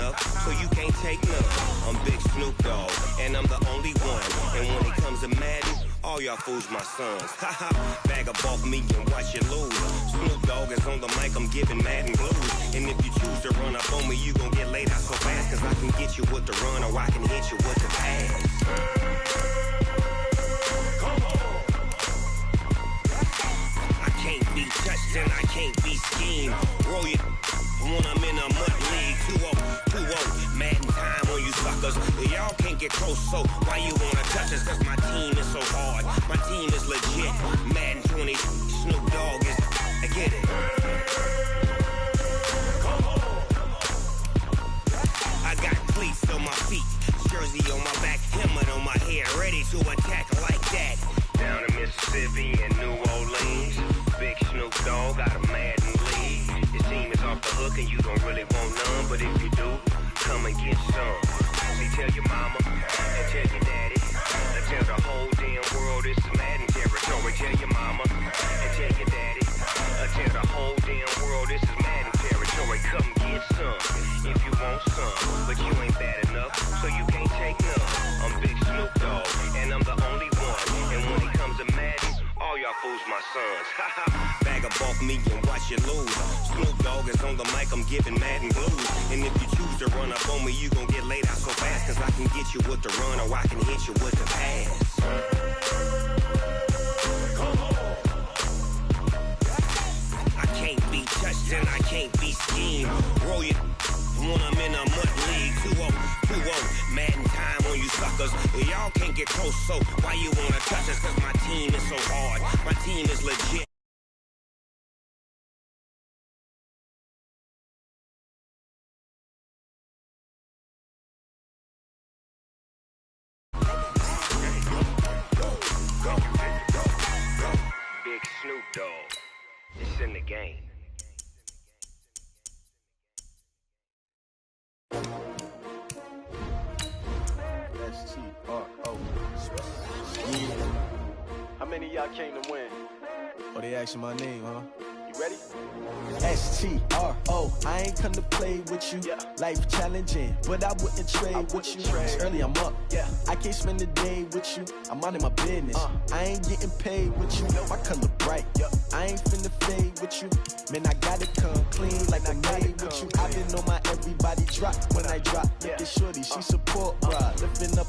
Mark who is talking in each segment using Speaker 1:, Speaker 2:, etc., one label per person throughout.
Speaker 1: enough, so you can't take none. I'm Big Snoop Dogg, and I'm the only one. And when it comes to Madden, all y'all fools my sons. Haha, bag up off me and watch you lose. Snoop Dogg is on the mic, I'm giving Madden blues. And if you choose to run up on me, you gon' get laid out so fast. Cause I can get you with the run or I can hit you with the pass. I can't be touched and I can't be schemed. Roll you when I'm in a mud league. 2-0, Madden time on you suckers. Y'all can't get close, so why you wanna touch us? Cause my team is so hard, my team is legit. Madden 20, Snoop Dogg is, I get it. I got cleats on my feet, jersey on my back, helmet on my head, ready to attack like that. Down in Mississippi and New Orleans, Big Snoop Dogg got a Madden league. Your team is off the hook and you don't really want none, but if you do, come and get some. See, tell your mama and tell your daddy, and tell the whole damn world this is Madden territory. Tell your mama and tell your daddy, and tell the whole damn world this is Madden territory. Come get some if you want some, but you ain't bad enough, so you can't take none. I'm Big Snoop Dogg, and I'm the only one. And when it comes to Madden, all y'all fools my sons. Bag up off me and watch you lose. Snoop Dogg is on the mic, I'm giving Madden blues. And if you choose to run up on me, you gon' get laid out so fast. Cause I can get you with the run or I can hit you with the pass. I can't be touched and I can't be schemed. Roll you when I'm in a mud league. 2-0, Madden time on you suckers. Y'all can't get close, so why you wanna touch us? Cause my team is so hard, my team is legit. Big Snoop Dogg, it's in the game.
Speaker 2: S-T-R-O. How many of y'all came to win?
Speaker 3: Oh, they asking my name, huh?
Speaker 2: You ready?
Speaker 3: S-T-R-O. I ain't come to play with you.
Speaker 2: Yeah.
Speaker 3: Life challenging, but I wouldn't trade with you. It's early, I'm up.
Speaker 2: Yeah.
Speaker 3: I can't spend the day with you. I'm minding my business. I ain't getting paid with you. My color bright.
Speaker 2: Yeah.
Speaker 3: I ain't finna fade with you. Man, I gotta come clean like I made with you. I've been on my everybody drop when I drop. Look at shorty, she support ride. Lifting up,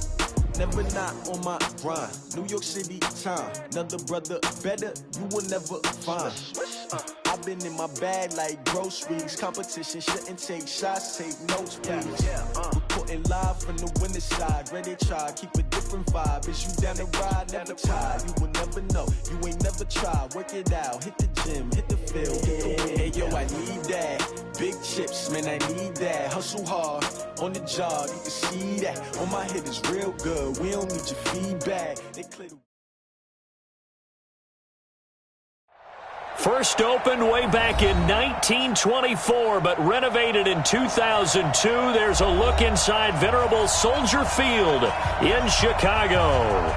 Speaker 3: never not on my grind. New York City time. Another brother better, you will never find. I've been in my bag like groceries. Competition shouldn't take shots, take notes, please. Reporting live from the winning side. Ready to try, keep a different vibe. Is you down the ride, never tired. You will never know, you ain't never tried. Work it out, hit the gym, hit the field, hit the win. Hey yo, I need that. Big chips, man, I need that. Hustle hard, on the job, you can see that. On my head is real good, we don't need your feedback. They clear the
Speaker 4: First opened way back in 1924, but renovated in 2002. There's a look inside venerable Soldier Field in Chicago.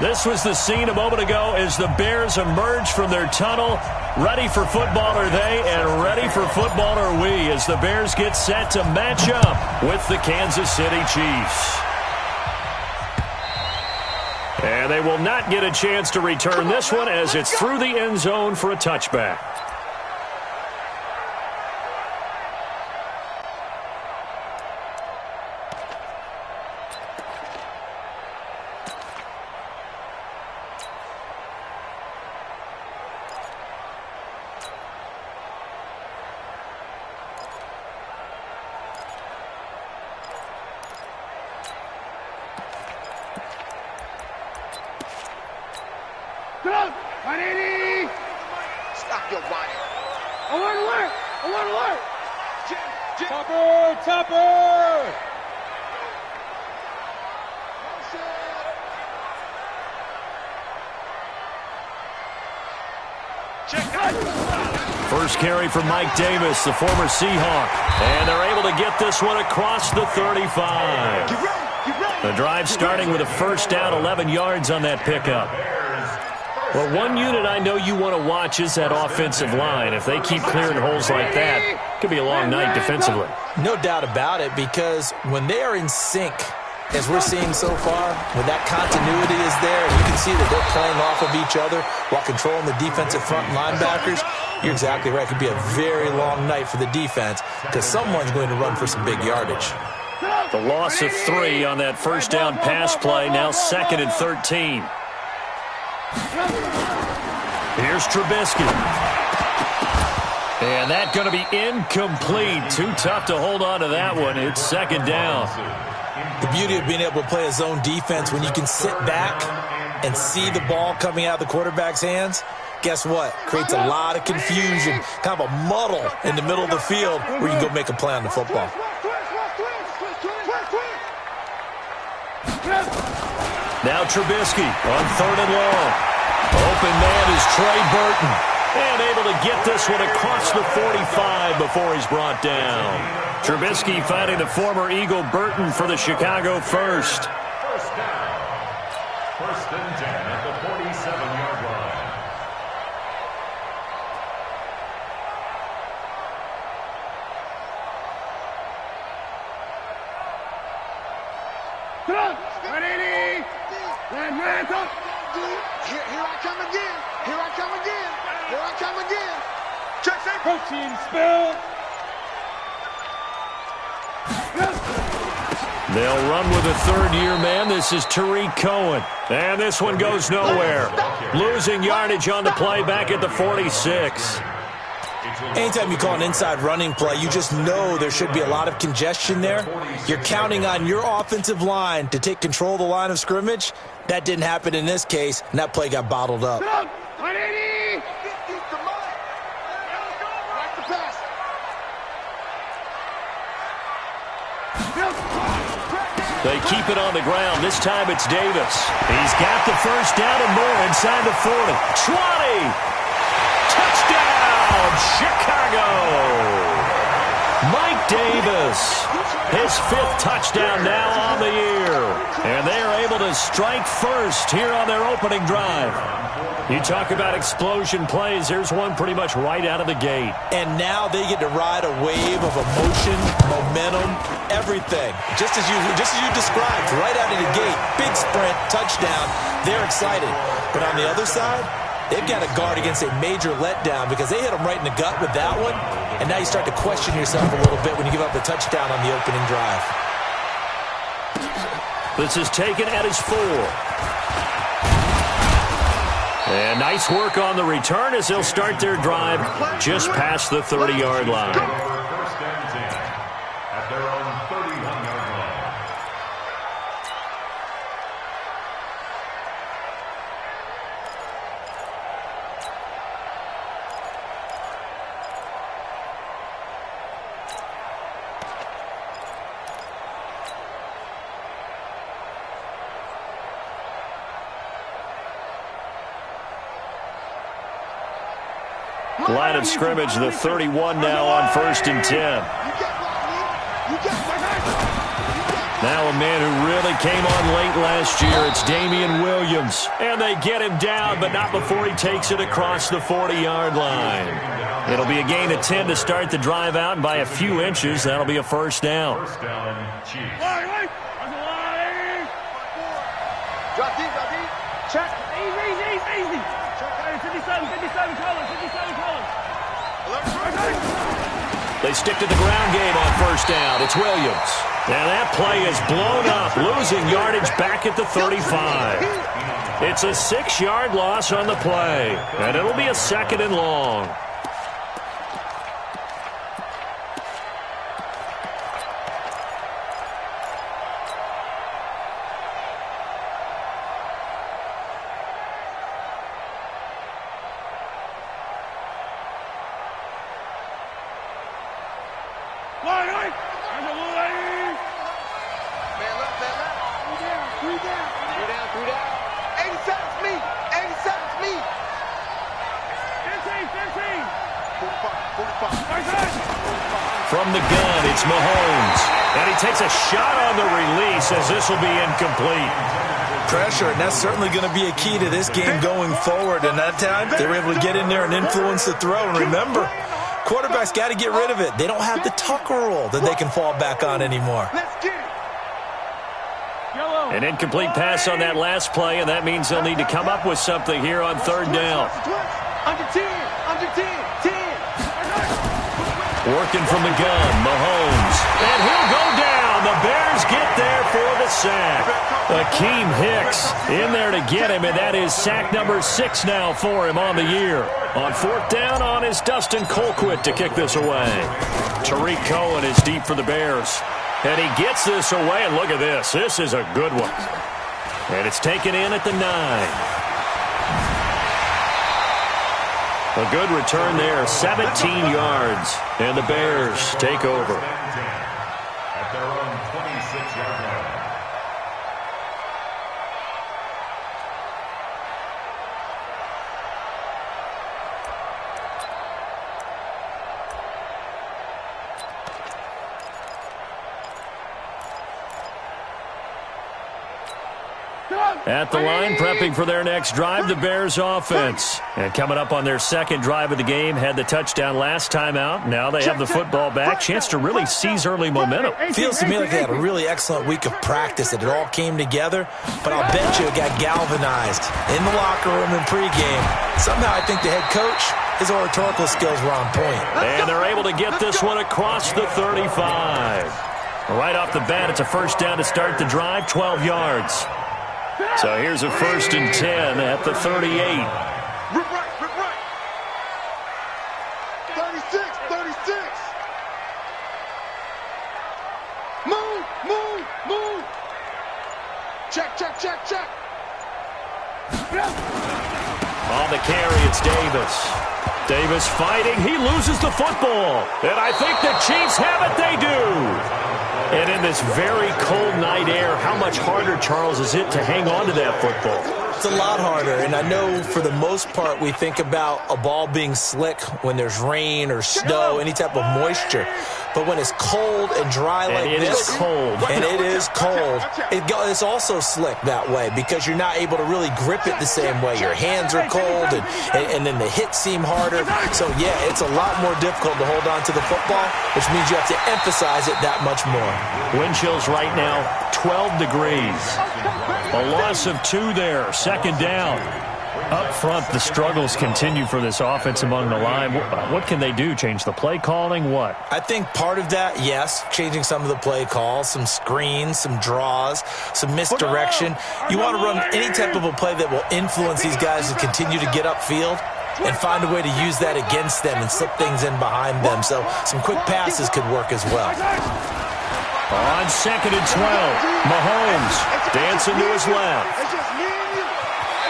Speaker 4: This was the scene a moment ago as the Bears emerged from their tunnel. Ready for football are they, and ready for football are we as the Bears get set to match up with the Kansas City Chiefs. And they will not get a chance to return this one as it's through the end zone for a touchback.
Speaker 5: Stop your whining.
Speaker 6: Alert! Topper!
Speaker 4: First carry from Mike Davis, the former Seahawk. And they're able to get this one across the 35. The drive starting with a first down, 11 yards on that pickup. Well, one unit I know you want to watch is that offensive line. If they keep clearing holes like that, it could be a long night defensively.
Speaker 6: No doubt about it, because when they are in sync, as we're seeing so far, when that continuity is there, and you can see that they're playing off of each other while controlling the defensive front linebackers, you're exactly right. It could be a very long night for the defense because someone's going to run for some big yardage.
Speaker 4: The loss of 3 on that first down pass play, now 2nd and 13. Here's Trubisky. And that's going to be incomplete. Too tough to hold on to that one. It's 2nd down.
Speaker 6: The beauty of being able to play a zone defense when you can sit back and see the ball coming out of the quarterback's hands, guess what? Creates a lot of confusion, kind of a muddle in the middle of the field where you can go make a play on the football.
Speaker 4: Now Trubisky on 3rd and long. Open man is Trey Burton. And able to get this one across the 45 before he's brought down. Trubisky finding the former Eagle Burton for the Chicago first.
Speaker 7: First down. 1st and 10 at the 47-yard line.
Speaker 5: Here I come again. Here I come again. Here I come again. Check that. Protein spill.
Speaker 4: They'll run with a 3rd-year man. This is Tariq Cohen. And this one goes nowhere. Losing yardage on the play back at the 46.
Speaker 6: Anytime you call an inside running play, you just know there should be a lot of congestion there. You're counting on your offensive line to take control of the line of scrimmage. That didn't happen in this case, and that play got bottled up.
Speaker 4: They keep it on the ground. This time it's Davis. He's got the first down and more inside the 40. 20! Touchdown, Chicago! Mike Davis, his 5th touchdown now on the year. And they are able to strike first here on their opening drive. You talk about explosion plays. There's one pretty much right out of the gate.
Speaker 6: And now they get to ride a wave of emotion, momentum, everything. Just as you described, right out of the gate, big sprint, touchdown. They're excited. But on the other side, they've got to guard against a major letdown because they hit them right in the gut with that one. And now you start to question yourself a little bit when you give up a touchdown on the opening drive.
Speaker 4: This is taken at his 4. And nice work on the return as they'll start their drive just past the 30-yard line.
Speaker 7: 1st and 10 at their own 31-yard line.
Speaker 4: Line of scrimmage, the 31 now on 1st and 10. Now a man who really came on late last year, it's Damian Williams. And they get him down, but not before he takes it across the 40-yard line. It'll be a gain of 10 to start the drive out, and by a few inches, that'll be a 1st down.
Speaker 7: 1st down, Chiefs.
Speaker 5: Drop deep, drop deep. Check.
Speaker 8: Easy. 57 colors.
Speaker 4: They stick to the ground game on 1st down. It's Williams. And that play is blown up, losing yardage back at the 35. It's a 6-yard loss on the play, and it'll be a 2nd and long. From the gun, it's Mahomes. And he takes a shot on the release as this will be incomplete.
Speaker 6: pressure, and that's certainly going to be a key to this game going forward. And that time, they were able to get in there and influence the throw. And remember, quarterbacks got to get rid of it. They don't have the Tucker rule that they can fall back on anymore.
Speaker 4: An incomplete pass on that last play, and that means they'll need to come up with something here on third down.
Speaker 5: Under 10, under 10, 10.
Speaker 4: Working from the gun, Mahomes. And he'll go down. The Bears get there for the sack. Akeem Hicks in there to get him, and that is sack number 6 now for him on the year. On fourth down, on is Dustin Colquitt to kick this away. Tariq Cohen is deep for the Bears. And he gets this away, and look at this. This is a good one. And it's taken in at the 9. A good return there, 17 yards. And the Bears take over.
Speaker 7: At their own 26-yard line.
Speaker 4: At the line, prepping for their next drive, the Bears offense. And coming up on their second drive of the game, had the touchdown last time out. Now they have the football back. Chance to really seize early momentum.
Speaker 6: Feels to me like they had a really excellent week of practice, that it all came together. But I'll bet you it got galvanized in the locker room and pregame. Somehow I think the head coach, his oratorical skills were on point.
Speaker 4: And they're able to get this one across the 35. Right off the bat, it's a first down to start the drive, 12 yards. So here's a 1st and 10 at the 38.
Speaker 5: Rip right. 36, 36. Move. Check.
Speaker 4: On the carry, it's Davis. Davis fighting. He loses the football. And I think the Chiefs have it. They do. And in this very cold night air, how much harder, Charles, is it to hang on to that football?
Speaker 6: It's a lot harder, and I know for the most part we think about a ball being slick when there's rain or snow, any type of moisture. But when it's cold and dry like
Speaker 4: this,
Speaker 6: it is cold, it's also slick that way because you're not able to really grip it the same way. Your hands are cold, and then the hits seem harder. So, yeah, it's a lot more difficult to hold on to the football, which means you have to emphasize it that much more.
Speaker 4: Wind chills right now, 12 degrees. A loss of 2 there, second down. Up front, the struggles continue for this offense among the line. What can they do? Change the play calling? What?
Speaker 6: I think part of that, yes, changing some of the play calls, some screens, some draws, some misdirection. You want to run any type of a play that will influence these guys to continue to get upfield and find a way to use that against them and slip things in behind them. So some quick passes could work as well.
Speaker 4: On 2nd and 12, Mahomes dancing to his left.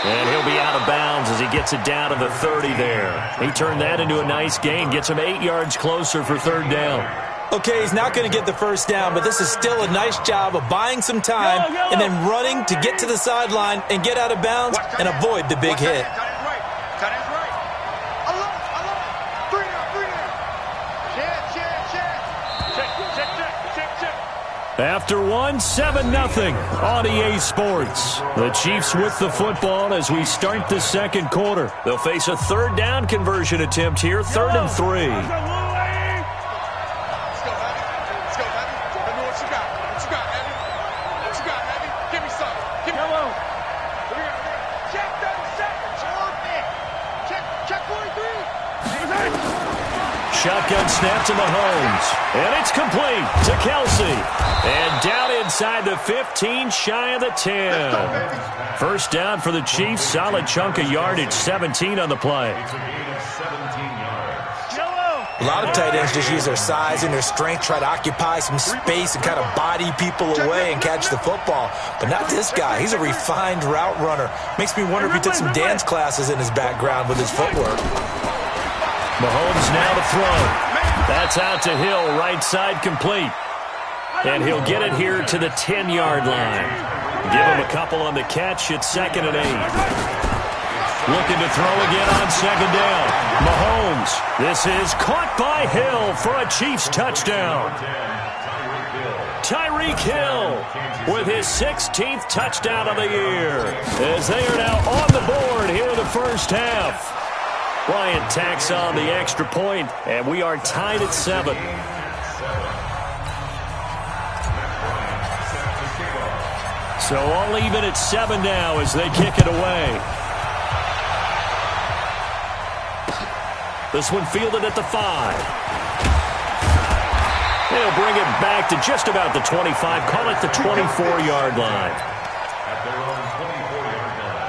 Speaker 4: And he'll be out of bounds as he gets it down to the 30 there. He turned that into a nice gain, gets him 8 yards closer for third down.
Speaker 6: Okay, he's not going to get the first down, but this is still a nice job of buying some time and then running to get to the sideline and get out of bounds and avoid the big hit.
Speaker 4: After one, 7-0 on EA Sports. The Chiefs with the football as we start the second quarter. They'll face a third down conversion attempt here, 3rd and 3.
Speaker 5: Let's go, baby. Let me know what you got. What you got, baby? Give me some. Give me one. Check 37. Check 43.
Speaker 4: Shotgun snap to Mahomes. And it's complete to Kelsey. And down inside the 15, shy of the 10. First down for the Chiefs. Solid chunk of yardage, 17 on the play.
Speaker 6: A lot of tight ends just use their size and their strength, try to occupy some space and kind of body people away and catch the football. But not this guy. He's a refined route runner. Makes me wonder if he took some dance classes in his background with his footwork.
Speaker 4: Mahomes now to throw. That's out to Hill, right side complete. And he'll get it here to the 10-yard line. Give him a couple on the catch. It's 2nd and 8. Looking to throw again on 2nd down. Mahomes. This is caught by Hill for a Chiefs touchdown. Tyreek Hill with his 16th touchdown of the year, as they are now on the board here in the first half. Bryant tacks on the extra point, and we are tied at 7. So all even at 7 now as they kick it away. This one fielded at the 5. They'll bring it back to just about the 25. Call it the 24-yard line.
Speaker 7: At their own 24-yard line.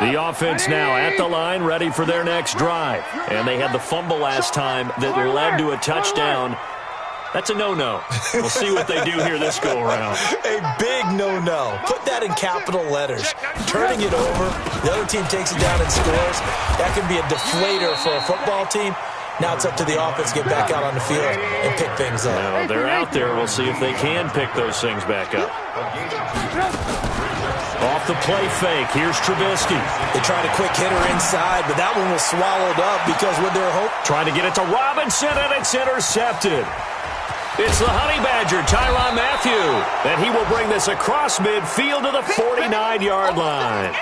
Speaker 4: The offense now at the line, ready for their next drive. And they had the fumble last time that led to a touchdown. That's a no-no. We'll see what they do here this go-around.
Speaker 6: A big no-no. Put that in capital letters. Turning it over, the other team takes it down and scores. That can be a deflator for a football team. Now it's up to the offense to get back out on the field and pick things up.
Speaker 4: Now they're out there. We'll see if they can pick those things back up. Off the play fake, here's Trubisky.
Speaker 6: They tried a quick hitter inside, but that one was swallowed up because with their hope.
Speaker 4: Trying to get it to Robinson, and it's intercepted. It's the Honey Badger, Tyrann Mathieu, and he will bring this across midfield to the 49-yard line.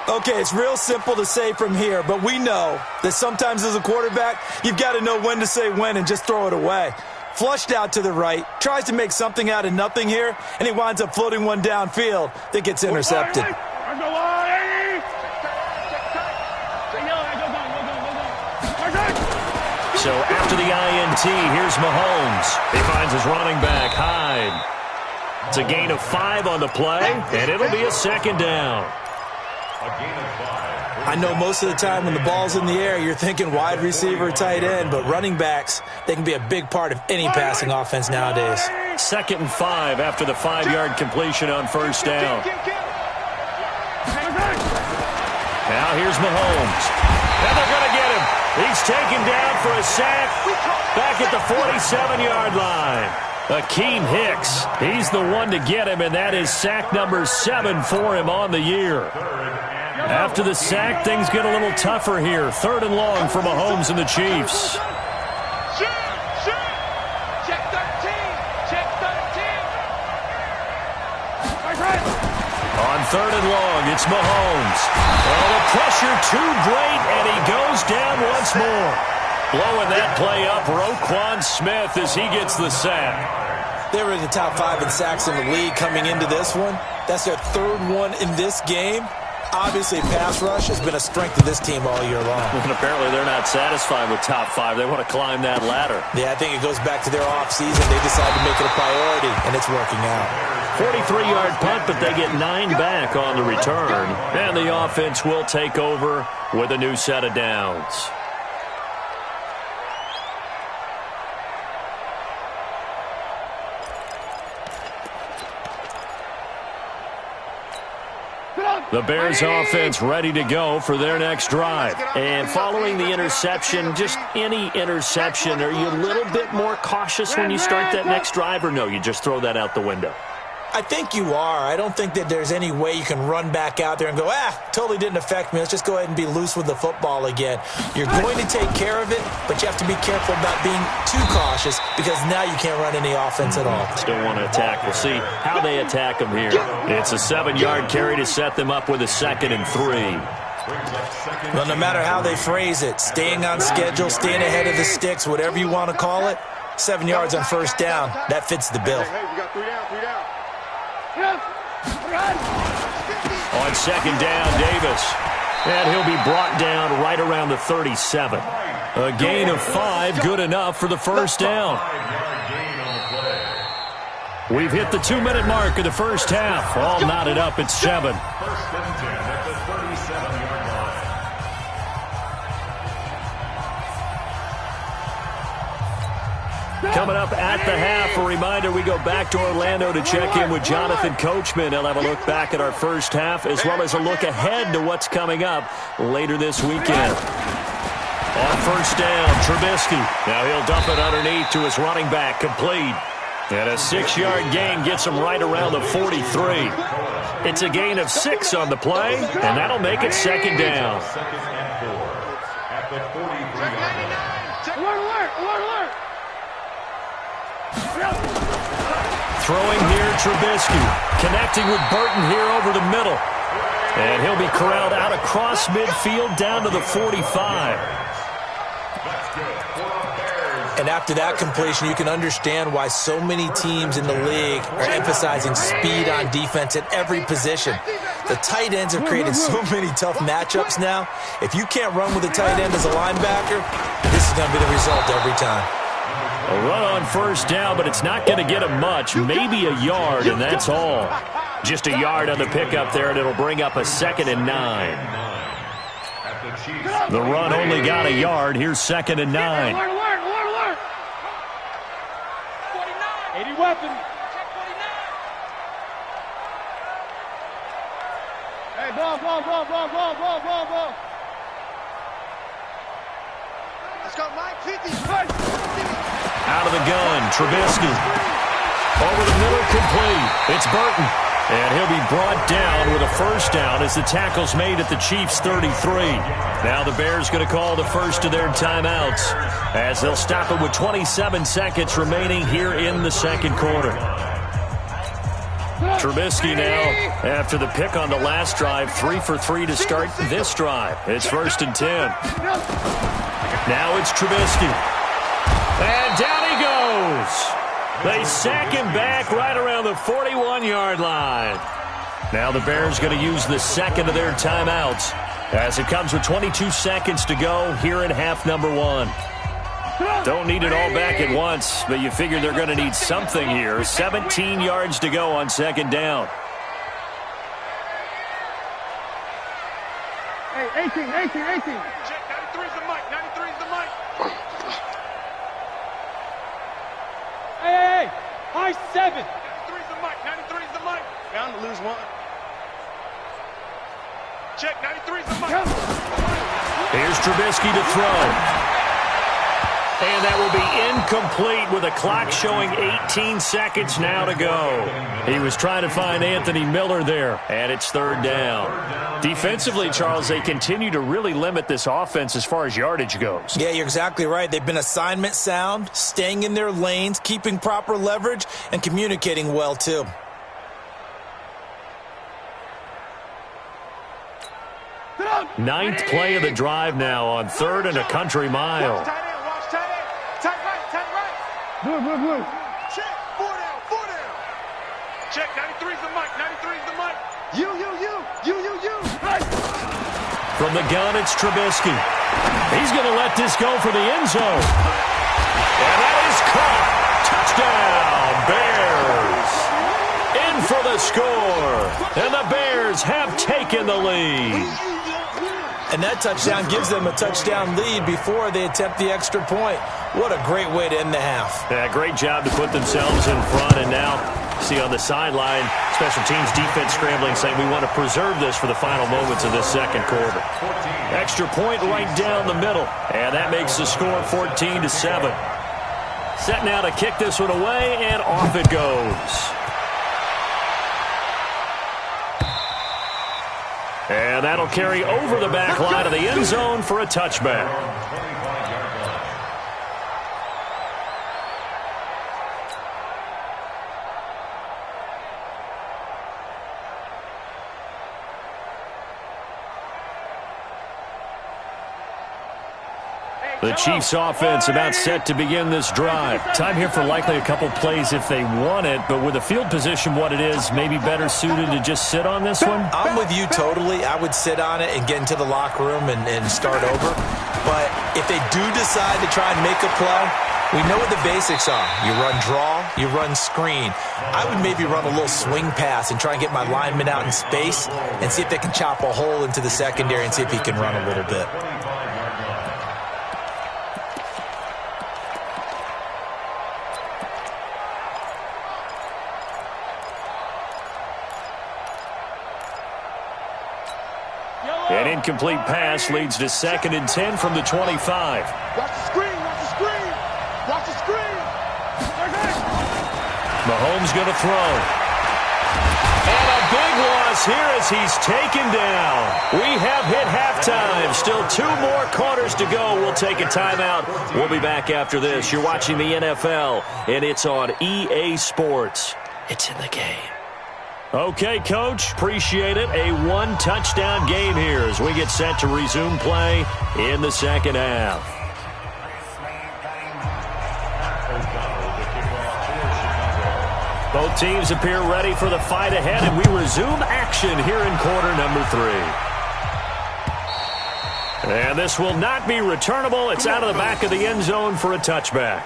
Speaker 6: Okay, it's real simple to say from here, but we know that sometimes as a quarterback, you've got to know when to say when and just throw it away. Flushed out to the right, tries to make something out of nothing here, and he winds up floating one downfield that gets intercepted.
Speaker 4: So after the INT, here's Mahomes. He finds his running back, Hyde. It's a gain of 5 on the play, and it'll be a second down.
Speaker 6: I know most of the time when the ball's in the air, you're thinking wide receiver, tight end, but running backs, they can be a big part of any passing offense nowadays.
Speaker 4: 2nd and 5 after the 5-yard completion on first down. Now here's Mahomes. And they're going to get him. He's taken down for a sack back at the 47-yard line. Akeem Hicks, he's the one to get him, and that is sack number 7 for him on the year. After the sack, things get a little tougher here. 3rd and long for Mahomes and the Chiefs.
Speaker 5: Check 13. Check 13.
Speaker 4: On 3rd and long, it's Mahomes. Oh, the pressure too great, and he goes down once more. Blowing that play up, Roquan Smith as he gets the sack.
Speaker 6: They were in the top 5 in sacks in the league coming into this one. That's their 3rd one in this game. Obviously, pass rush has been a strength of this team all year long.
Speaker 4: And apparently they're not satisfied with top 5. They want to climb that ladder.
Speaker 6: Yeah, I think it goes back to their offseason. They decided to make it a priority, and it's working out.
Speaker 4: 43-yard punt, but they get 9 back on the return. And the offense will take over with a new set of downs. The Bears offense ready to go for their next drive. And following the interception, just any interception, are you a little bit more cautious when you start that next drive, or no, you just throw that out the window?
Speaker 6: I think you are. I don't think that there's any way you can run back out there and go, totally didn't affect me. Let's just go ahead and be loose with the football again. You're going to take care of it, but you have to be careful about being too cautious because now you can't run any offense at all.
Speaker 4: Still want to attack. We'll see how they attack them here. It's a 7-yard carry to set them up with a 2nd and 3.
Speaker 6: Well, no matter how they phrase it, staying on schedule, staying ahead of the sticks, whatever you want to call it, 7 yards on first down, that fits the bill.
Speaker 5: Hey, we got 3 down, 3 down.
Speaker 4: On 2nd down, Davis. And he'll be brought down right around the 37. A gain of 5, good enough for the first down. We've hit the 2-minute mark of the first half. All knotted up at 7.
Speaker 7: 1st and 10 at the 37-yard line.
Speaker 4: Coming up at the half, a reminder, we go back to Orlando to check in with Jonathan Coachman. He'll have a look back at our first half as well as a look ahead to what's coming up later this weekend. On first down, Trubisky. Now he'll dump it underneath to his running back, complete. And a 6-yard gain gets him right around the 43. It's a gain of 6 on the play, and that'll make it second down.
Speaker 7: Second and 4 at the 43-yard line.
Speaker 8: Alert, alert, alert.
Speaker 4: Throwing here, Trubisky. Connecting with Burton here over the middle. And he'll be corralled out across midfield down to the 45.
Speaker 6: And after that completion, you can understand why so many teams in the league are emphasizing speed on defense at every position. The tight ends have created so many tough matchups now. If you can't run with a tight end as a linebacker, this is going to be the result every time.
Speaker 4: A run on first down, but it's not going to get him much. Maybe a yard, and that's all. Just a yard on the pickup there, and it'll bring up a 2nd and 9. The run only got a yard. Here's 2nd and 9.
Speaker 8: Alert, alert, alert, alert. 80 weapon. Hey, ball.
Speaker 5: Let's go, Mike. 50.
Speaker 4: Out of the gun, Trubisky. Over the middle, complete. It's Burton. And he'll be brought down with a first down as the tackle's made at the Chiefs' 33. Now the Bears going to call the first of their timeouts as they'll stop it with 27 seconds remaining here in the second quarter. Trubisky now, after the pick on the last drive, 3 for 3 to start this drive. It's 1st and 10. Now it's Trubisky. And down he goes. They sack him back right around the 41-yard line. Now the Bears going to use the second of their timeouts as it comes with 22 seconds to go here in half number 1. Don't need it all back at once, but you figure they're going to need something here. 17 yards to go on second down.
Speaker 8: Hey, 18.
Speaker 5: Check, 93's the mic. 93's the mic.
Speaker 8: Hey, high 7.
Speaker 5: 93's the mic. 93's the mic. Bound to lose one. Check, 93's the mic.
Speaker 4: Here's Trubisky to throw. And that will be incomplete with a clock showing 18 seconds now to go. He was trying to find Anthony Miller there, and it's 3rd down. Defensively, Charles, they continue to really limit this offense as far as yardage goes.
Speaker 6: Yeah, you're exactly right. They've been assignment sound, staying in their lanes, keeping proper leverage, and communicating well, too.
Speaker 4: Ninth play of the drive now on 3rd and a country mile.
Speaker 5: Watch tight end. Tight right.
Speaker 8: Blue.
Speaker 5: Check, 4 down. Check, 93's the mic. 93's the mic. You.
Speaker 4: From the gun, it's Trubisky. He's going to let this go for the end zone. And that is caught. Touchdown, Bears. In for the score. And the Bears have taken the lead.
Speaker 6: And that touchdown gives them a touchdown lead before they attempt the extra point. What a great way to end the half.
Speaker 4: Yeah, great job to put themselves in front. And now, see on the sideline, special teams defense scrambling, saying we want to preserve this for the final moments of this second quarter. Extra point right down the middle. And that makes the score 14-7. Set now to kick this one away, and off it goes. And that'll carry over the back line of the end zone for a touchback. The Chiefs offense about set to begin this drive. Time here for likely a couple plays if they want it, but with the field position what it is, maybe better suited to just sit on this one?
Speaker 6: I'm with you totally. I would sit on it and get into the locker room and start over. But if they do decide to try and make a play, we know what the basics are. You run draw, you run screen. I would maybe run a little swing pass and try and get my lineman out in space and see if they can chop a hole into the secondary and see if he can run a little bit.
Speaker 4: An incomplete pass leads to 2nd and 10 from the 25.
Speaker 5: Watch the screen, watch the screen. Watch the screen.
Speaker 4: Mahomes going to throw. And a big loss here as he's taken down. We have hit halftime. Still 2 more quarters to go. We'll take a timeout. We'll be back after this. You're watching the NFL, and it's on EA Sports. It's in the game. Okay, Coach, appreciate it. A 1-touchdown game here as we get set to resume play in the second half. Both teams appear ready for the fight ahead, and we resume action here in quarter number 3. And this will not be returnable. It's out of the back of the end zone for a touchback.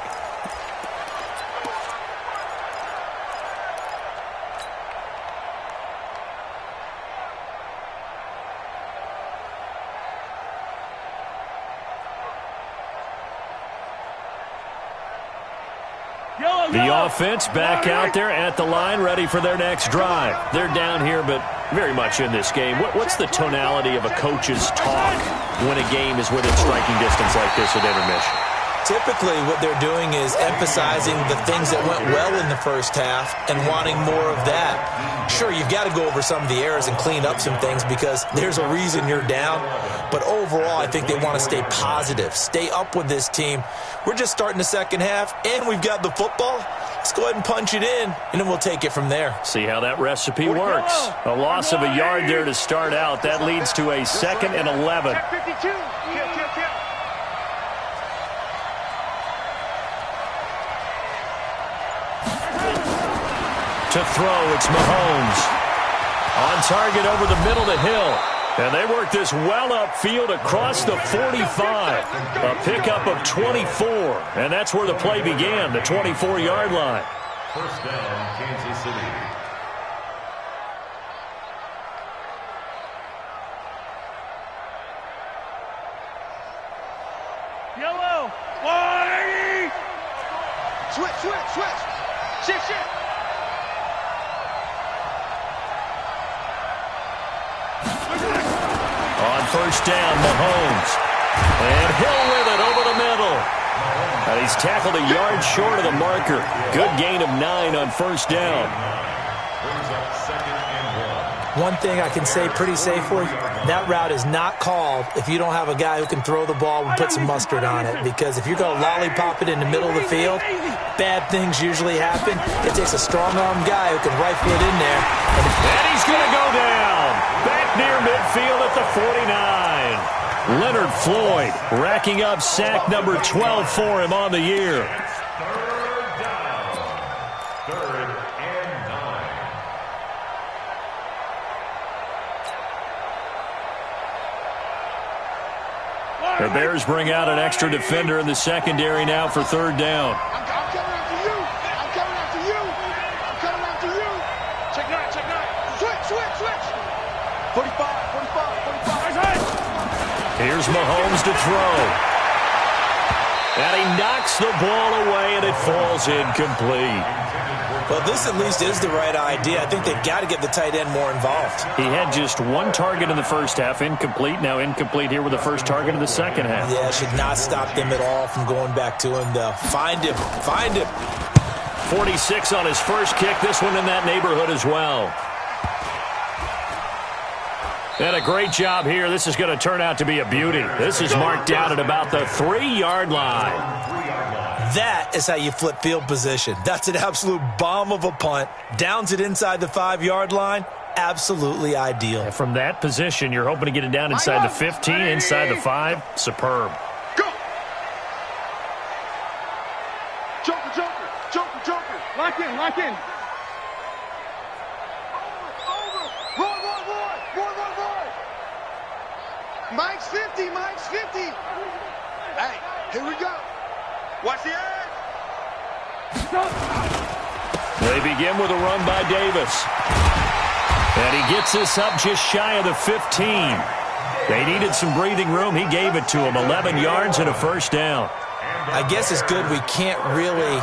Speaker 4: The offense back out there at the line, ready for their next drive. They're down here, but very much in this game. What's the tonality of a coach's talk when a game is within striking distance like this at intermission?
Speaker 6: Typically, what they're doing is emphasizing the things that went well in the first half and wanting more of that. Sure, you've got to go over some of the errors and clean up some things because there's a reason you're down. But overall, I think they want to stay positive, stay up with this team. We're just starting the second half, and we've got the football. Let's go ahead and punch it in, and then we'll take it from there.
Speaker 4: See how that recipe works. A loss of a yard there to start out. That leads to a 2nd and 11. To throw, it's Mahomes. On target over the middle to Hill. And they work this well upfield across the 45. A pickup of 24. And that's where the play began, the 24-yard line.
Speaker 7: First down, Kansas City.
Speaker 8: Yellow. 180.
Speaker 5: Switch. Shift.
Speaker 4: On first down, Mahomes. And Hill with it over the middle. And he's tackled a yard short of the marker. Good gain of 9 on first down.
Speaker 7: Brings up 2nd and 1.
Speaker 6: One thing I can say pretty safely, that route is not called if you don't have a guy who can throw the ball and put some mustard on it. Because if you're going to lollipop it in the middle of the field, bad things usually happen. It takes a strong-armed guy who can rifle it in there.
Speaker 4: And he's going to go down. Back near midfield at the 49. Leonard Floyd racking up sack number 12 for him on the year.
Speaker 7: 3rd down. 3rd and 9.
Speaker 4: The Bears bring out an extra defender in the secondary now for 3rd down.
Speaker 5: I'm coming after you. Check 9. Switch. 45.
Speaker 4: Here's Mahomes to throw. And he knocks the ball away, and it falls incomplete.
Speaker 6: Well, this at least is the right idea. I think they've got to get the tight end more involved.
Speaker 4: He had just 1 target in the first half, incomplete. Now incomplete here with the first target of the second half.
Speaker 6: Yeah, should not stop them at all from going back to him, though. Find him.
Speaker 4: 46 on his first kick. This one in that neighborhood as well. And a great job here. This is going to turn out to be a beauty. This is marked out at about the 3-yard line.
Speaker 6: That is how you flip field position. That's an absolute bomb of a punt. Downs it inside the 5-yard line. Absolutely ideal.
Speaker 4: And from that position, you're hoping to get it down inside the 15, inside the 5. Superb.
Speaker 5: Go. Joker.
Speaker 8: Lock in.
Speaker 5: Roy. Mike's 50. Hey, here we go. Watch the edge.
Speaker 4: They begin with a run by Davis. And he gets this up just shy of the 15. They needed some breathing room. He gave it to him. 11 yards and a first down.
Speaker 6: I guess it's good we can't really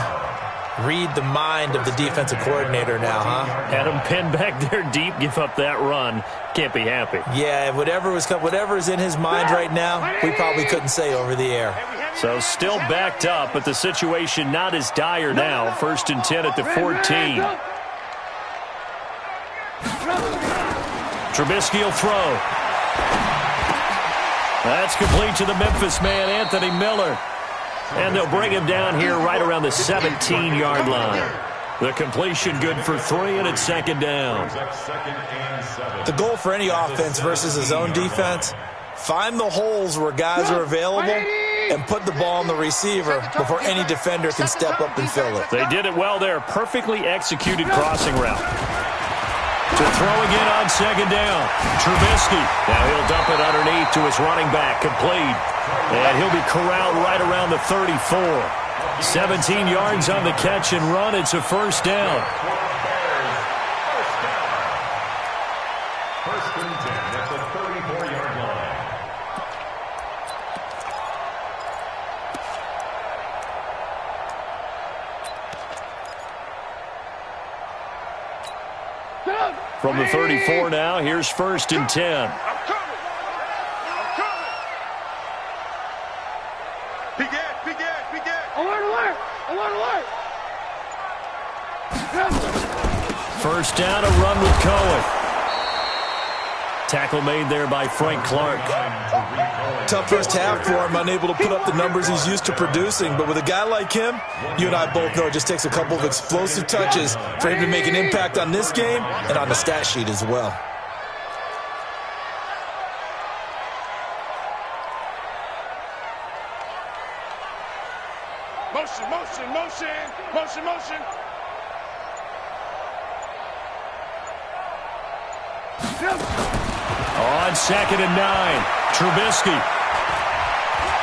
Speaker 6: Read the mind of the defensive coordinator now, huh?
Speaker 4: Had him pinned back there deep, give up that run. Can't be happy.
Speaker 6: Yeah, whatever is in his mind right now, we probably couldn't say over the air.
Speaker 4: So still backed up, but the situation not as dire now. 1st and 10 at the 14. Trubisky will throw. That's complete to the Memphis man, Anthony Miller. And they'll bring him down here right around the 17-yard line. The completion good for 3, and it's 2nd down.
Speaker 6: The goal for any offense versus a zone defense, find the holes where guys are available and put the ball on the receiver before any defender can step up and fill it.
Speaker 4: They did it well there. Perfectly executed crossing route. To throw again on 2nd down. Trubisky. Now he'll dump it underneath to his running back. Complete. And he'll be corralled right around the 34. 17 yards on the catch and run. It's a 1st down.
Speaker 7: 1st and 10 at the 34-yard line.
Speaker 4: From the 34 now, here's 1st and 10. First down, a run with Cohen. Tackle made there by Frank Clark.
Speaker 6: Tough first half for him, unable to put up the numbers he's used to producing. But with a guy like him, you and I both know it just takes a couple of explosive touches for him to make an impact on this game and on the stat sheet as well.
Speaker 5: Motion, motion, motion, motion, motion.
Speaker 4: On 2nd and 9, Trubisky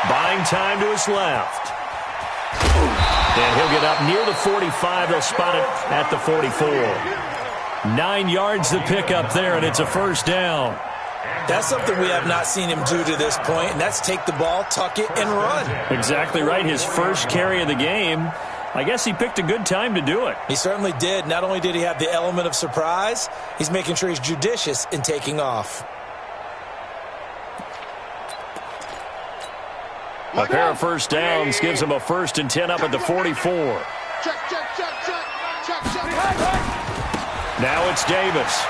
Speaker 4: buying time to his left. And he'll get up near the 45. They'll spot it at the 44. 9 yards to pick up there, and it's a 1st down.
Speaker 6: That's something we have not seen him do to this point, and that's take the ball, tuck it, and run.
Speaker 4: Exactly right. His first carry of the game. I guess he picked a good time to do it.
Speaker 6: He certainly did. Not only did he have the element of surprise, he's making sure he's judicious in taking off.
Speaker 4: A pair of 1st downs gives him a 1st and 10 up at the 44. Now it's Davis.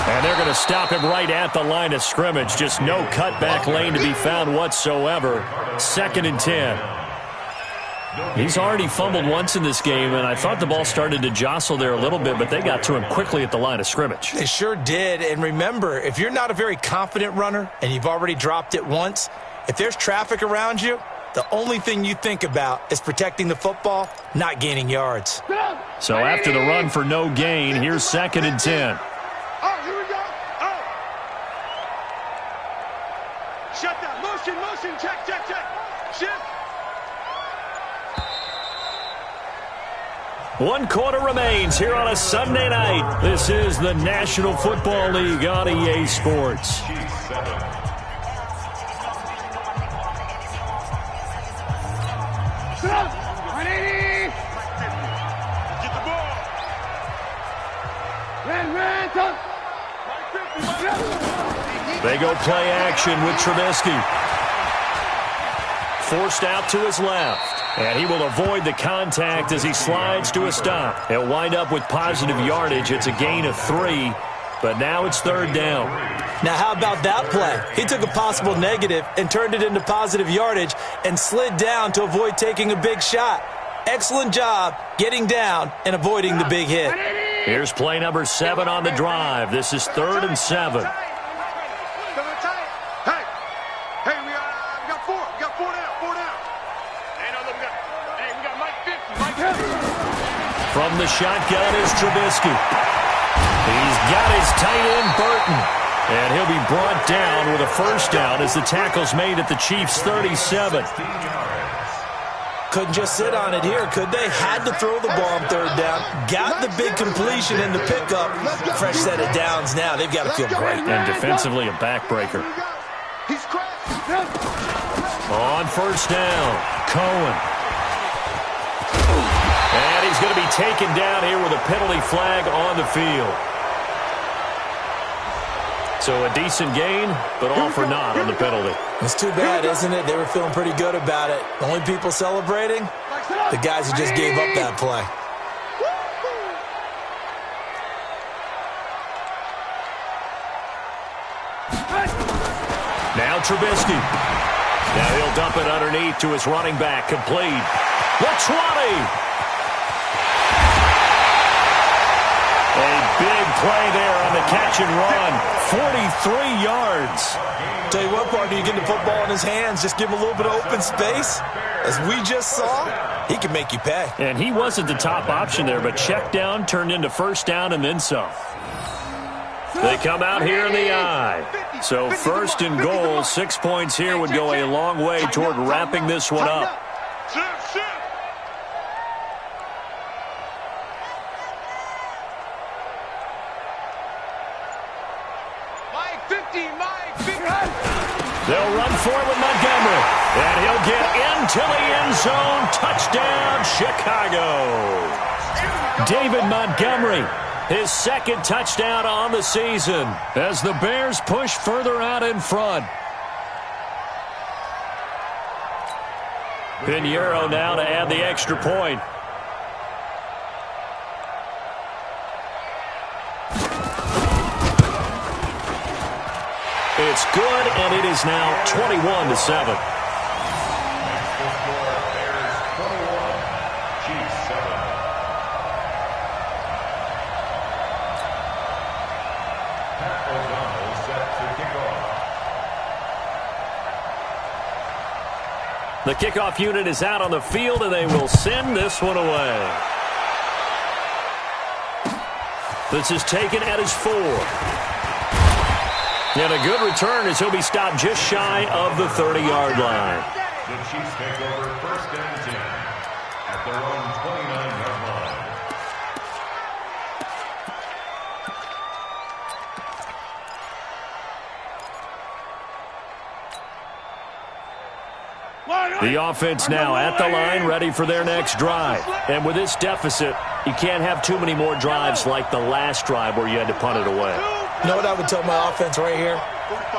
Speaker 4: And they're going to stop him right at the line of scrimmage. Just no cutback lane to be found whatsoever. 2nd and 10. He's already fumbled once in this game, and I thought the ball started to jostle there a little bit, but they got to him quickly at the line of scrimmage.
Speaker 6: They sure did. And remember, if you're not a very confident runner and you've already dropped it once, if there's traffic around you, the only thing you think about is protecting the football, not gaining yards.
Speaker 4: So after the run for no gain, here's 2nd and 10.
Speaker 5: Oh, here we go. Oh. Shut down. Motion, motion. Check, check, check. Shift.
Speaker 4: 1 quarter remains here on a Sunday night. This is the National Football League on EA Sports. They go play action with Trubisky. Forced out to his left. And he will avoid the contact as he slides to a stop. He'll wind up with positive yardage. It's a gain of 3, but now it's 3rd down.
Speaker 6: Now, how about that play? He took a possible negative and turned it into positive yardage and slid down to avoid taking a big shot. Excellent job getting down and avoiding the big hit.
Speaker 4: Here's play number 7 on the drive. This is 3rd and 7. From the shotgun is Trubisky. He's got his tight end, Burton. And he'll be brought down with a 1st down as the tackle's made at the Chiefs' 37.
Speaker 6: Couldn't just sit on it here, could they? Had to throw the ball on 3rd down. Got the big completion in the pickup. Fresh set of downs now. They've got to feel great.
Speaker 4: And defensively, a backbreaker. On 1st down, Cohen. And he is going to be taken down here with a penalty flag on the field. So a decent gain, but all for naught on the penalty.
Speaker 6: It's too bad, isn't it? They were feeling pretty good about it. The only people celebrating, the guys who just gave up that play.
Speaker 4: Now Trubisky. Now he'll dump it underneath to his running back. Complete. The 20. A big play there on the catch and run. 43 yards.
Speaker 6: Tell you what, partner, you get the football in his hands, just give him a little bit of open space. As we just saw, he can make you pay.
Speaker 4: And he wasn't the top option there, but check down turned into first down and then some. They come out here in the eye. So first and goal, 6 points here would go a long way toward wrapping this one up. They'll run for it with Montgomery. And he'll get into the end zone. Touchdown, Chicago. David Montgomery, his second touchdown on the season as the Bears push further out in front. Pinheiro now to add the extra point. It's good, and it is now 21-7. The kickoff unit is out on the field, and they will send this one away. This is taken at his 4. And a good return as he'll be stopped just shy of the 30-yard line.
Speaker 7: The Chiefs take over first and 10 at their own 29-yard
Speaker 4: line. The offense now at the line, ready for their next drive. And with this deficit, you can't have too many more drives like the last drive where you had to punt it away.
Speaker 6: You know what I would tell my offense right here?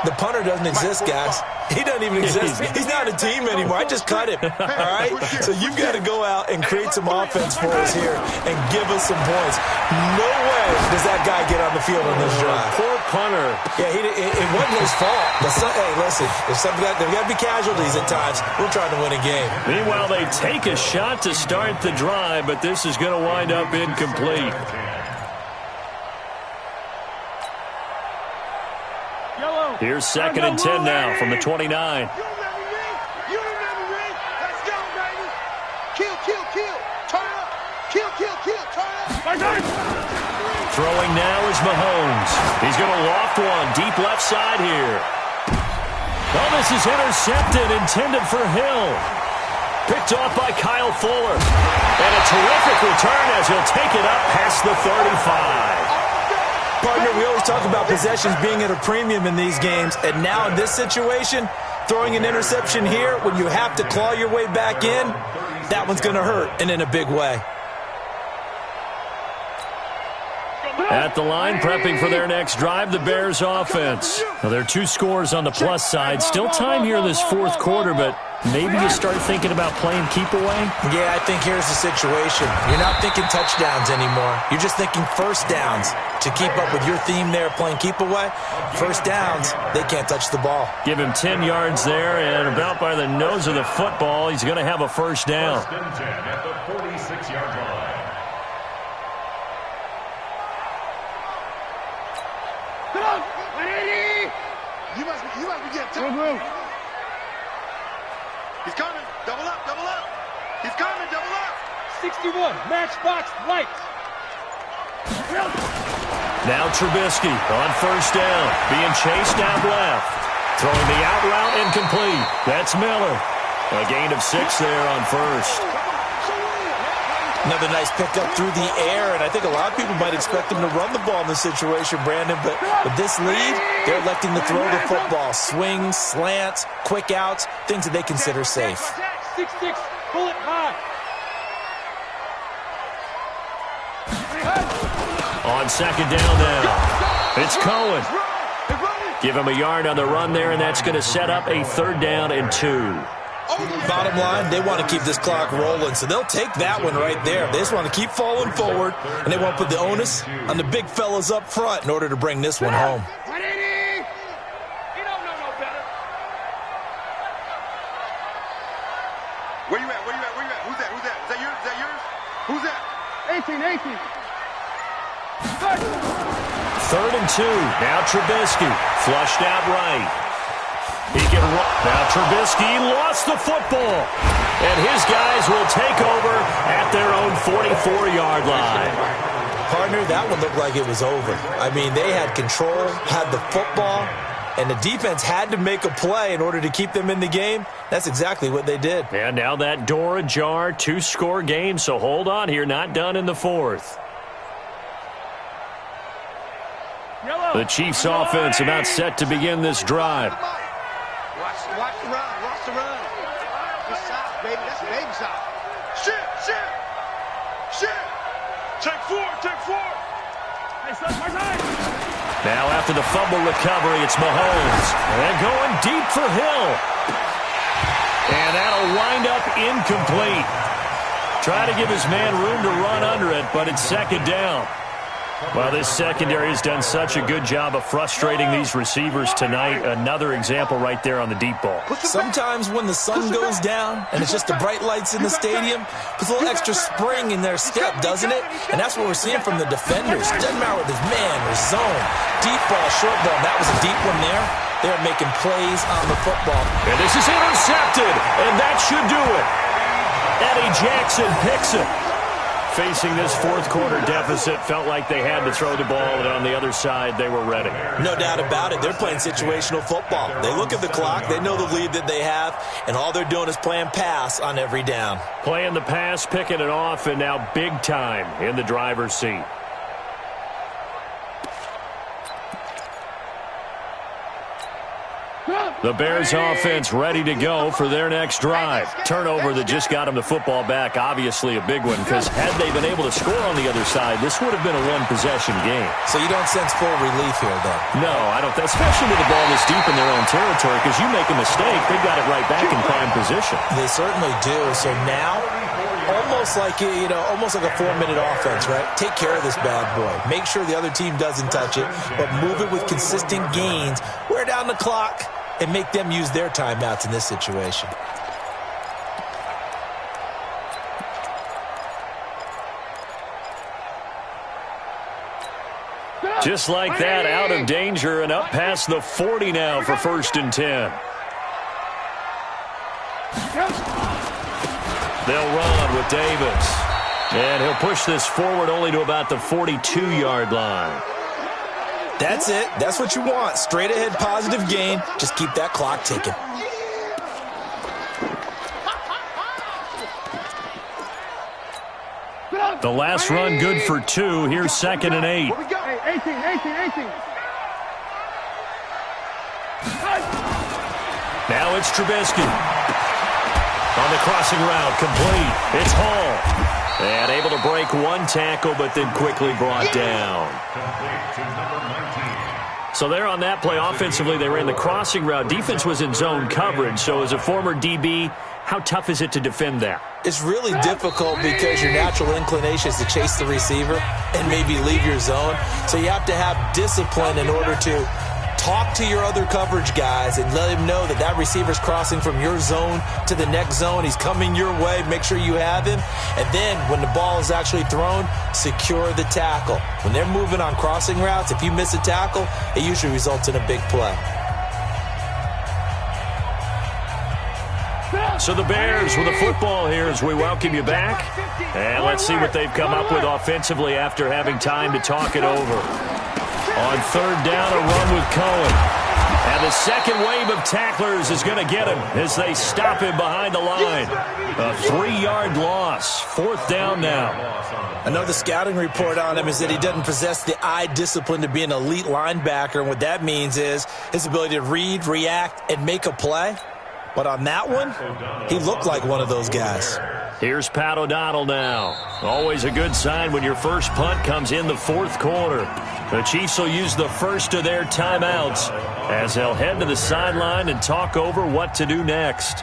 Speaker 6: The punter doesn't exist, guys. He doesn't even exist. He's not a team anymore. I just cut him, all right? So you've got to go out and create some offense for us here and give us some points. No way does that guy get on the field on this drive.
Speaker 4: Poor punter.
Speaker 6: Yeah, it wasn't his fault. But hey, listen, there's got to be casualties at times. We're trying to win a game.
Speaker 4: Meanwhile, they take a shot to start the drive, but this is going to wind up incomplete. Here's second and 10 now from the 29.
Speaker 5: You remember me? Let's go, baby. Kill. Turn up. Kill. Turn up.
Speaker 4: Throwing now is Mahomes. He's going to loft one deep left side here. Oh, this is intercepted, intended for Hill. Picked off by Kyle Fuller. And a terrific return as he'll take it up past the 35.
Speaker 6: Partner, we always talk about possessions being at a premium in these games, and now in this situation, throwing an interception here when you have to claw your way back in, that one's going to hurt, and in a big way.
Speaker 4: At the line, prepping for their next drive, the Bears offense. Now, there are 2 scores on the plus side. Still time here in this fourth quarter, but maybe you start thinking about playing keep away?
Speaker 6: Yeah, I think here's the situation. You're not thinking touchdowns anymore. You're just thinking first downs. To keep up with your theme there, playing keep away, first downs, they can't touch the ball.
Speaker 4: Give him 10 yards there, and about by the nose of the football, he's going to have a first down.
Speaker 7: First and 10 at the 46-yard line.
Speaker 5: Come on, lady! You must be getting tough. He's coming. Double up. He's coming. Double up.
Speaker 8: 61, matchbox lights.
Speaker 4: Now Trubisky on first down, being chased out left. Throwing the out route incomplete. That's Miller. A gain of 6 there on first.
Speaker 6: Another nice pickup through the air, and I think a lot of people might expect them to run the ball in this situation, Brandon, but with this lead, they're electing to throw the football. Swings, slants, quick outs, things that they consider safe.
Speaker 8: 6-6, bullet high.
Speaker 4: On second down now, it's Cohen. Give him a yard on the run there, and that's going to set up a 3rd down and 2.
Speaker 6: Bottom line, they want to keep this clock rolling, so they'll take that one right there. They just want to keep falling forward, and they want to put the onus on the big fellas up front in order to bring this one home.
Speaker 5: Where you at? Where you at? Where you at? Who's that? Who's that? Is that yours? Is that yours? Who's that?
Speaker 8: 18.
Speaker 4: 3rd and 2. Now Trubisky flushed out right. He can run. Now Trubisky lost the football. And his guys will take over at their own 44-yard line.
Speaker 6: Partner, that one looked like it was over. I mean, they had control, had the football, and the defense had to make a play in order to keep them in the game. That's exactly what they did.
Speaker 4: And now that door ajar, 2-score game, so hold on here, not done in the 4th. The Chiefs offense about set to begin this drive.
Speaker 5: Watch the run. Watch the run. Good side, baby. That's a baby side. Shit. Take 4.
Speaker 4: Now after the fumble recovery, it's Mahomes. And going deep for Hill. And that'll wind up incomplete. Try to give his man room to run under it, but it's 2nd down. Well, this secondary has done such a good job of frustrating these receivers tonight. Another example right there on the deep ball.
Speaker 6: Sometimes when the sun goes down and it's just the bright lights in the stadium, puts a little extra spring in their step, doesn't it? And that's what we're seeing from the defenders. Doesn't matter with his man or zone. Deep ball, short ball. That was a deep one there. They're making plays on the football.
Speaker 4: And this is intercepted, and that should do it. Eddie Jackson picks it. Facing this 4th quarter deficit, felt like they had to throw the ball, and on the other side, they were ready.
Speaker 6: No doubt about it. They're playing situational football. They look at the clock, they know the lead that they have, and all they're doing is playing pass on every down.
Speaker 4: Playing the pass, picking it off, and now big time in the driver's seat. The Bears offense ready to go for their next drive. Turnover that just got them the football back, obviously a big one, because had they been able to score on the other side, this would have been a 1-possession game.
Speaker 6: So you don't sense full relief here, though?
Speaker 4: No, I don't, especially with the ball this deep in their own territory, because you make a mistake, they've got it right back in prime position.
Speaker 6: They certainly do. So now, almost like a 4-minute offense, right? Take care of this bad boy. Make sure the other team doesn't touch it, but move it with consistent gains. Wear down the clock and make them use their timeouts in this situation.
Speaker 4: Just like that, out of danger and up past the 40 now for 1st and 10. They'll run with Davis. And he'll push this forward only to about the 42-yard line.
Speaker 6: That's it. That's what you want. Straight ahead positive gain. Just keep that clock ticking.
Speaker 4: The last run good for 2. Here's 2nd and 8.
Speaker 8: 18.
Speaker 4: Now it's Trubisky. On the crossing route, complete. It's Hall. And able to break one tackle, but then quickly brought down. So there on that play, offensively, they ran the crossing route. Defense was in zone coverage. So as a former DB, how tough is it to defend that?
Speaker 6: It's really difficult because your natural inclination is to chase the receiver and maybe leave your zone. So you have to have discipline in order to talk to your other coverage guys and let him know that that receiver's crossing from your zone to the next zone. He's coming your way. Make sure you have him. And then when the ball is actually thrown, secure the tackle. When they're moving on crossing routes, if you miss a tackle, it usually results in a big play.
Speaker 4: So the Bears with the football here as we welcome you back. And let's see what they've come up with offensively after having time to talk it over. On 3rd down, a run with Cohen. And the second wave of tacklers is going to get him as they stop him behind the line. A 3-yard loss. 4th down now.
Speaker 6: I know the scouting report on him is that he doesn't possess the eye discipline to be an elite linebacker. And what that means is his ability to read, react, and make a play. But on that one, he looked like one of those guys.
Speaker 4: Here's Pat O'Donnell now. Always a good sign when your first punt comes in the fourth quarter. The Chiefs will use the first of their timeouts as they'll head to the sideline and talk over what to do next.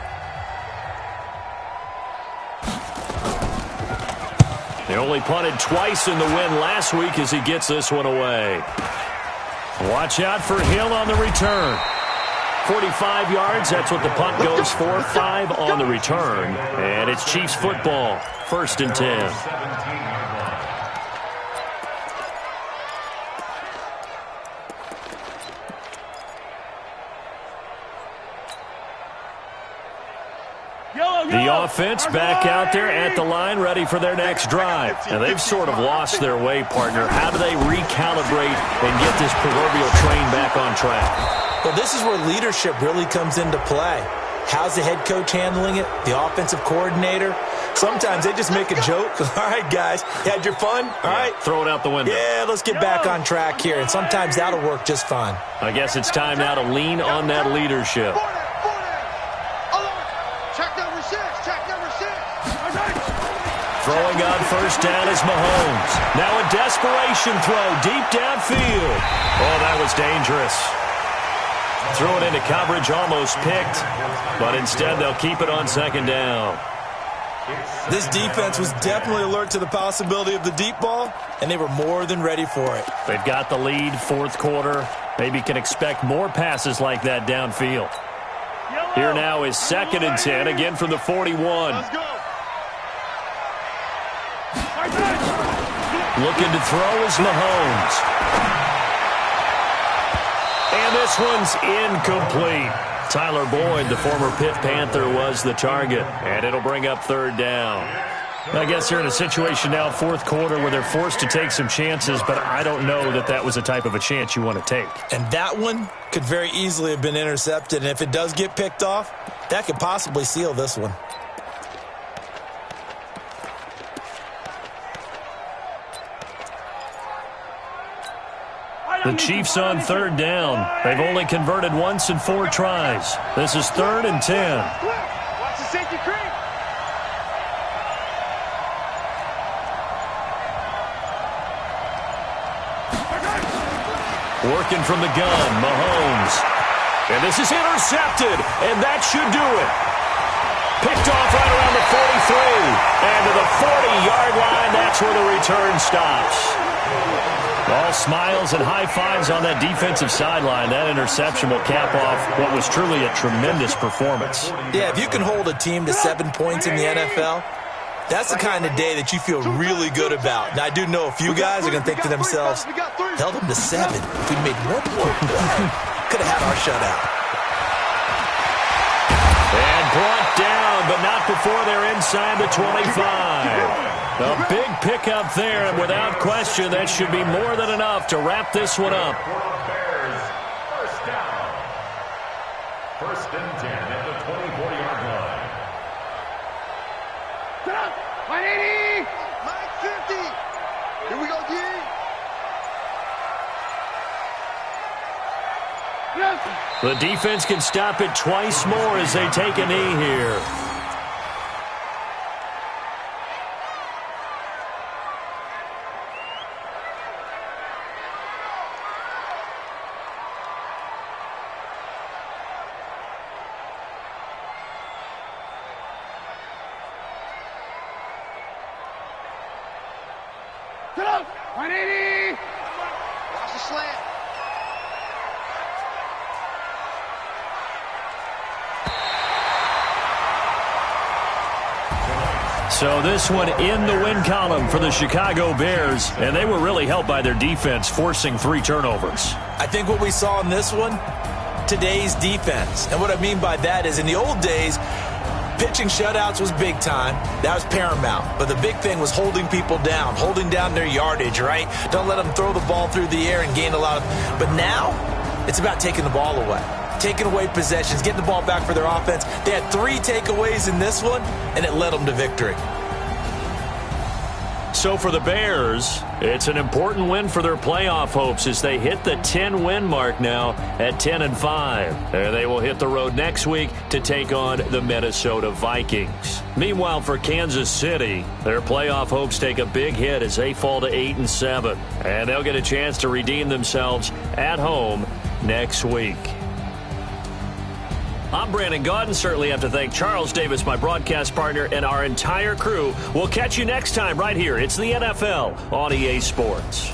Speaker 4: They only punted twice in the win last week as he gets this one away. Watch out for Hill on the return. 45 yards, that's what the punt goes for. 5 on the return. And it's Chiefs football. 1st and 10. The offense back out there at the line, ready for their next drive. And they've sort of lost their way, partner. How do they recalibrate and get this proverbial train back on track?
Speaker 6: Well, this is where leadership really comes into play. How's the head coach handling it? The offensive coordinator? Sometimes they just make a joke. All right, guys, you had your fun? All right.
Speaker 4: Throw it out the window.
Speaker 6: Yeah, let's get back on track here. And sometimes that'll work just fine.
Speaker 4: I guess it's time now to lean on that leadership. Throwing on first down is Mahomes. Now a desperation throw deep downfield. Oh, that was dangerous. Threw it into coverage, almost picked, but instead they'll keep it on 2nd down.
Speaker 6: This defense was definitely alert to the possibility of the deep ball, and they were more than ready for it.
Speaker 4: They've got the lead, 4th quarter. Maybe can expect more passes like that downfield. Here now is 2nd and 10, again from the 41. Looking to throw is Mahomes. And this one's incomplete. Tyler Boyd, the former Pitt Panther, was the target. And it'll bring up 3rd down. I guess they're in a situation now, 4th quarter, where they're forced to take some chances, but I don't know that that was the type of a chance you want to take.
Speaker 6: And that one could very easily have been intercepted. And if it does get picked off, that could possibly seal this one.
Speaker 4: The Chiefs on 3rd down. They've only converted once in 4 tries. This is 3rd and 10.
Speaker 5: Watch the safety creep.
Speaker 4: Working from the gun, Mahomes. And this is intercepted, and that should do it. Picked off right around the 43. And to the 40-yard line, that's where the return stops. All smiles and high fives on that defensive sideline. That interception will cap off what was truly a tremendous performance.
Speaker 6: Yeah, if you can hold a team to 7 points in the NFL, that's the kind of day that you feel really good about. Now, I do know a few guys are going to think to themselves, held them to 7. If we made 1 more play, could have had our shutout.
Speaker 4: And brought down, but not before they're inside the 25. A big pickup there, and without question, that should be more than enough to wrap this one up.
Speaker 7: Bears, 1st down. 1st and 10 at the 24-yard line.
Speaker 5: Get up! 180! Mike 50! Here we go, D. Yes!
Speaker 4: The defense can stop it twice more as they take a knee here.
Speaker 5: Get up! 180! Watch the slant.
Speaker 4: So this one in the win column for the Chicago Bears, and they were really helped by their defense, forcing 3 turnovers.
Speaker 6: I think what we saw in this one, today's defense. And what I mean by that is in the old days, pitching shutouts was big time. That was paramount. But the big thing was holding people down, holding down their yardage, right? Don't let them throw the ball through the air and gain a lot of... But now, it's about taking the ball away. Taking away possessions, getting the ball back for their offense. They had 3 takeaways in this one, and it led them to victory.
Speaker 4: So for the Bears, it's an important win for their playoff hopes as they hit the 10-win mark now at 10-5. And they will hit the road next week to take on the Minnesota Vikings. Meanwhile, for Kansas City, their playoff hopes take a big hit as they fall to 8-7. And they'll get a chance to redeem themselves at home next week. I'm Brandon Gaudin. Certainly have to thank Charles Davis, my broadcast partner, and our entire crew. We'll catch you next time right here. It's the NFL on EA Sports.